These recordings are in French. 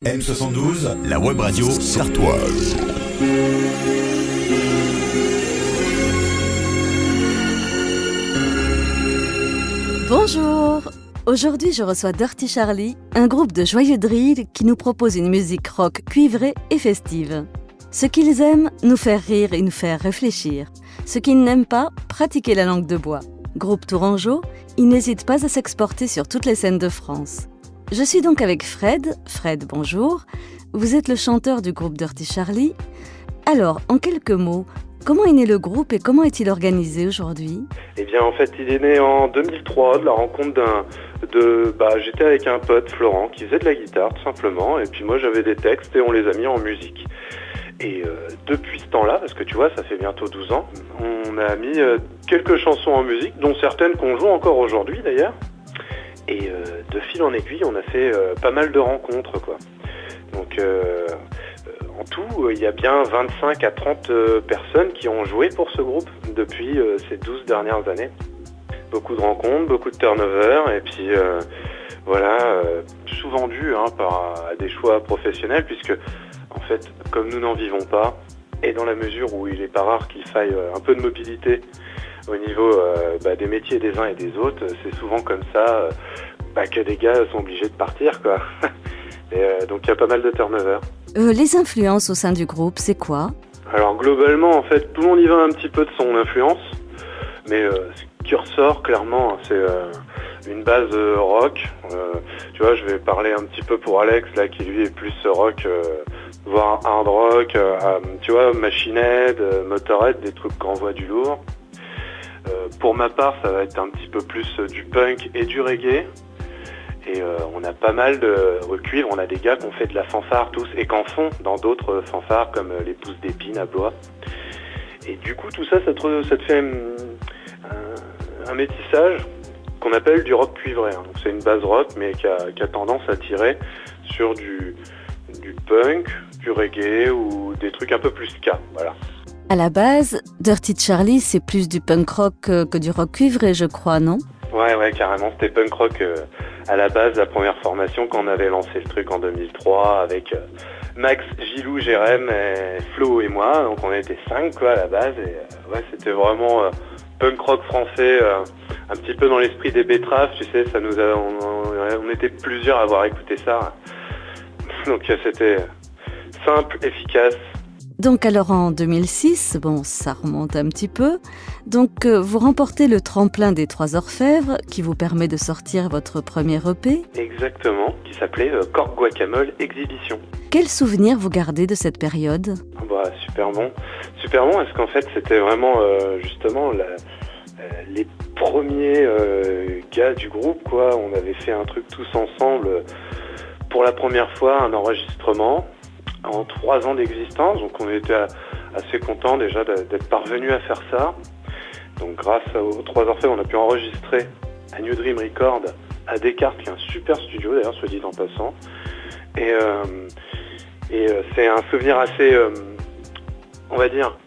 M72, la web radio sartoise. Bonjour! Aujourd'hui, je reçois Dirty Charlie, un groupe de joyeux drill qui nous propose une musique rock cuivrée et festive. Ce qu'ils aiment, nous faire rire et nous faire réfléchir. Ce qu'ils n'aiment pas, pratiquer la langue de bois. Groupe tourangeau, ils n'hésitent pas à s'exporter sur toutes les scènes de France. Je suis donc avec Fred. Fred, bonjour. Vous êtes le chanteur du groupe Dirty Charlie. Alors, en quelques mots, comment est né le groupe et comment est-il organisé aujourd'hui ? Eh bien, en fait, il est né en 2003 de la rencontre j'étais avec un pote, Florent, qui faisait de la guitare, tout simplement. Et puis moi, j'avais des textes et on les a mis en musique. Et depuis ce temps-là, parce que tu vois, ça fait bientôt 12 ans, on a mis quelques chansons en musique, dont certaines qu'on joue encore aujourd'hui, d'ailleurs. Et de fil en aiguille, on a fait pas mal de rencontres, quoi. Donc, en tout, il y a bien 25 à 30 personnes qui ont joué pour ce groupe depuis ces 12 dernières années. Beaucoup de rencontres, beaucoup de turnover, et puis souvent dû à des choix professionnels, puisque, en fait, comme nous n'en vivons pas, et dans la mesure où il n'est pas rare qu'il faille un peu de mobilité au niveau des métiers des uns et des autres, c'est souvent comme ça que des gars sont obligés de partir, quoi. Et donc il y a pas mal de turnover. Les influences au sein du groupe, c'est quoi ? Alors globalement, en fait, tout le monde y va un petit peu de son influence, mais ce qui ressort clairement, c'est une base rock. Tu vois, je vais parler un petit peu pour Alex, là, qui lui est plus rock, voire hard rock, tu vois, Machine Head, Motorhead, des trucs qui envoient du lourd. Pour ma part, ça va être un petit peu plus du punk et du reggae. Et on a pas mal de cuivre, on a des gars qui ont fait de la fanfare tous et qui en font dans d'autres fanfares comme les Pousses d'Épine à Blois. Et du coup tout ça, ça te fait un métissage qu'on appelle du rock cuivré. Donc c'est une base rock mais qui a tendance à tirer sur du punk, du reggae ou des trucs un peu plus ska, voilà. À la base, Dirty Charlie, c'est plus du punk rock que du rock cuivré, je crois, non ? Ouais, carrément, c'était punk rock à la base, la première formation quand on avait lancé le truc en 2003 avec Max, Gilou, Jérém, Flo et moi. Donc on était 5 quoi à la base et c'était vraiment punk rock français, un petit peu dans l'esprit des Betteraves, tu sais, on était plusieurs à avoir écouté ça. Donc c'était simple, efficace. Donc alors en 2006, ça remonte un petit peu, donc vous remportez le tremplin des Trois Orfèvres qui vous permet de sortir votre premier EP. Exactement, qui s'appelait Cork Guacamole Exhibition. Quel souvenir vous gardez de cette période ? Super bon, parce qu'en fait c'était vraiment justement les premiers gars du groupe, quoi. On avait fait un truc tous ensemble pour la première fois, un enregistrement. En 3 ans d'existence, donc on était assez contents déjà d'être parvenus à faire ça. Donc grâce aux Trois Orfèvres, on a pu enregistrer à New Dream Record à Descartes, qui est un super studio d'ailleurs, soit dit en passant. Et c'est un souvenir assez, on va dire,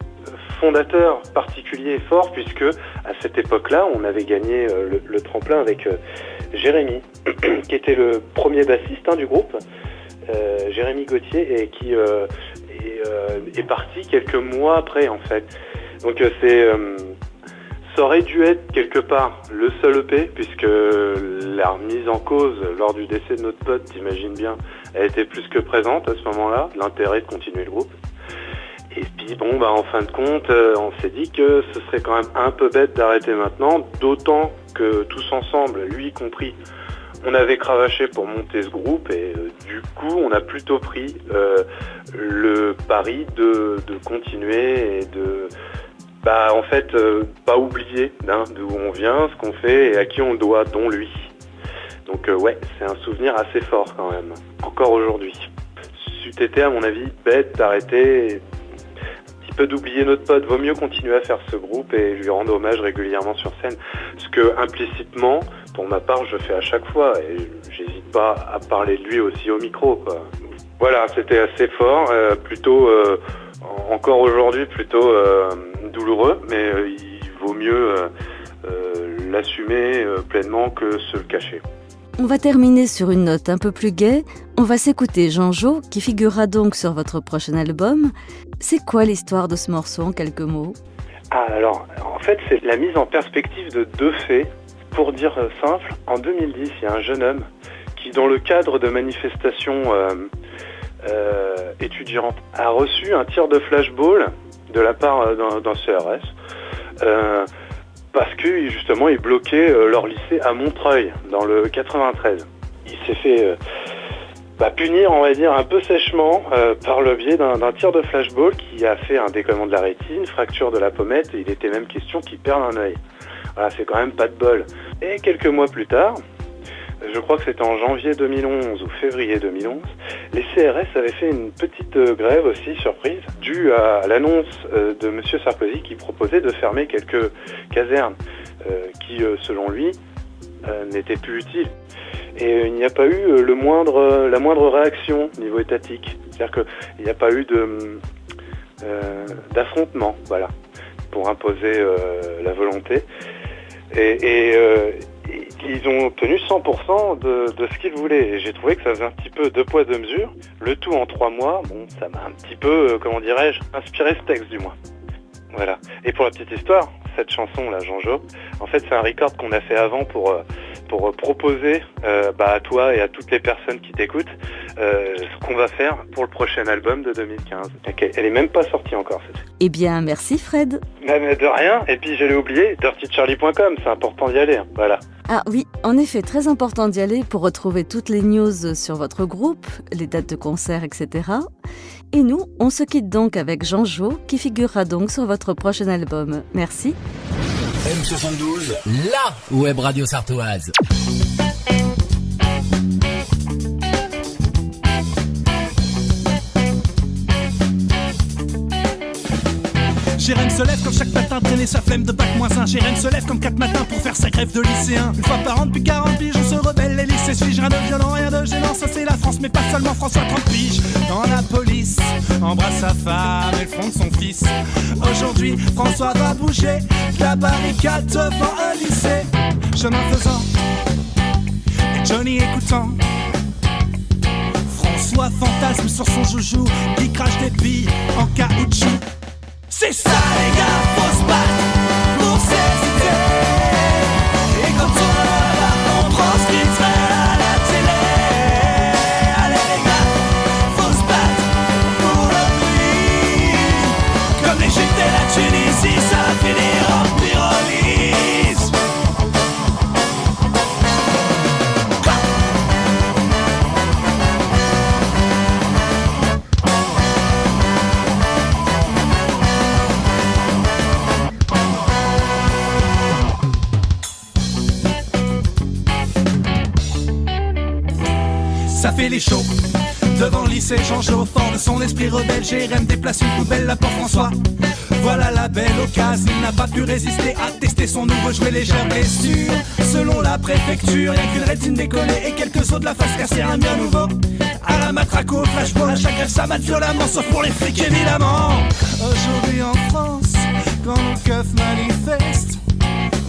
fondateur, particulier et fort, puisque à cette époque-là, on avait gagné le tremplin avec Jérémy, qui était le premier bassiste du groupe. Jérémy Gauthier et qui est parti quelques mois après en fait. Donc ça aurait dû être quelque part le seul EP puisque la remise en cause lors du décès de notre pote, t'imagines bien, elle était plus que présente à ce moment-là, l'intérêt de continuer le groupe. Et puis en fin de compte, on s'est dit que ce serait quand même un peu bête d'arrêter maintenant, d'autant que tous ensemble, lui y compris, on avait cravaché pour monter ce groupe et du coup on a plutôt pris le pari de continuer et de pas oublier d'où on vient, ce qu'on fait et à qui on doit, dont lui. Donc c'est un souvenir assez fort quand même, encore aujourd'hui. C'eût été à mon avis bête d'arrêter, un petit peu d'oublier notre pote, vaut mieux continuer à faire ce groupe et lui rendre hommage régulièrement sur scène. Parce que implicitement, pour ma part, je fais à chaque fois et j'hésite pas à parler de lui aussi au micro, quoi. Voilà, c'était assez fort, encore aujourd'hui plutôt douloureux, mais il vaut mieux l'assumer pleinement que se le cacher. On va terminer sur une note un peu plus gaie. On va s'écouter Jean-Jo, qui figurera donc sur votre prochain album. C'est quoi l'histoire de ce morceau en quelques mots ? Alors, en fait, c'est la mise en perspective de deux faits. Pour dire simple, en 2010, il y a un jeune homme qui, dans le cadre de manifestations étudiantes, a reçu un tir de flashball de la part d'un CRS parce que, justement, il bloquait leur lycée à Montreuil, dans le 93. Il s'est fait punir, on va dire, un peu sèchement par le biais d'un tir de flashball qui a fait un décollement de la rétine, fracture de la pommette, et il était même question qu'il perde un œil. Voilà, c'est quand même pas de bol. Et quelques mois plus tard, je crois que c'était en janvier 2011 ou février 2011, les CRS avaient fait une petite grève aussi, surprise, due à l'annonce de M. Sarkozy qui proposait de fermer quelques casernes qui, selon lui, n'étaient plus utiles. Et il n'y a pas eu la moindre réaction au niveau étatique. C'est-à-dire qu'il n'y a pas eu d'affrontement, voilà, pour imposer la volonté. Et ils ont obtenu 100% de ce qu'ils voulaient. Et j'ai trouvé que ça faisait un petit peu deux poids, deux mesures. Le tout en 3 mois, bon, ça m'a un petit peu, inspiré ce texte du moins. Voilà. Et pour la petite histoire, cette chanson, là, Jean-Jo, en fait, c'est un record qu'on a fait avant pour proposer à toi et à toutes les personnes qui t'écoutent ce qu'on va faire pour le prochain album de 2015. Okay. Elle est même pas sortie encore. Eh bien, merci Fred. Mais de rien. Et puis, j'allais oublier, dirtycharlie.com, c'est important d'y aller. Voilà. Ah oui, en effet, très important d'y aller pour retrouver toutes les news sur votre groupe, les dates de concert, etc. Et nous, on se quitte donc avec Jean-Jo, qui figurera donc sur votre prochain album. Merci. M72, la web radio sartoise. Jérém se lève comme chaque matin, traîner sa flemme de bac -1. Jérém se lève comme 4 matins pour faire sa grève de lycéen. Une fois par an depuis 40 piges, on se rebelle, les lycées suivent. Rien de violent, rien de gênant, ça c'est la France, mais pas seulement François 30 piges. Dans la police, embrasse sa femme et le front de son fils. Aujourd'hui, François va bouger la barricade devant un lycée. Chemin faisant, et Johnny écoutant. François fantasme sur son joujou qui crache des billes en caoutchouc. C'est ça les gars, faut se battre pour ses idées. Et comme ça on transcrirait à la télé. Allez les gars, faut se battre pour le pays. Comme l'Égypte et la Tunisie, ça va finir en pyrolyse. Ça fait les shows devant le lycée Jean-Jo, fort de son esprit rebelle. Jérém déplace une poubelle là pour François. Voilà la belle occasion, il n'a pas pu résister à tester son nouveau jouet. Légère blessure, selon la préfecture, y'a qu'une rétine décollée et quelques os de la face cassée. Un bien nouveau à la matraque au flashball, à chaque grève ça mate violemment, sauf pour les flics évidemment. Aujourd'hui en France, quand nos keufs manifestent,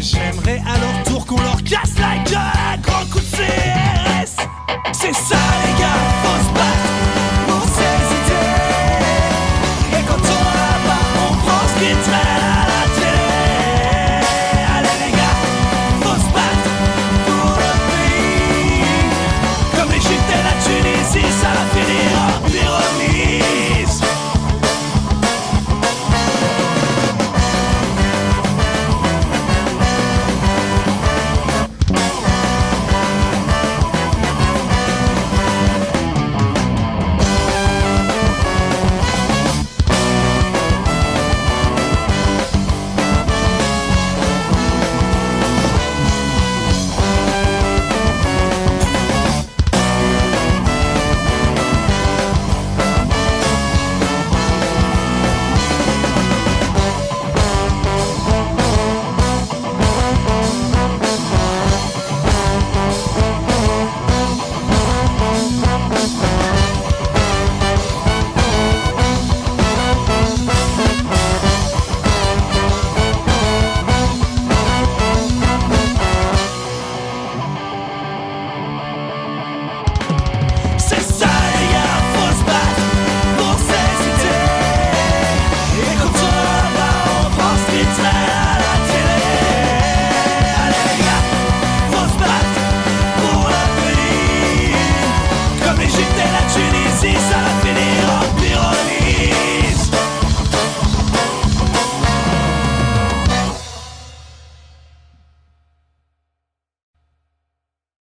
j'aimerais à leur tour qu'on leur casse la gueule à grands coups de CRS. C'est ça les gars, faut se battre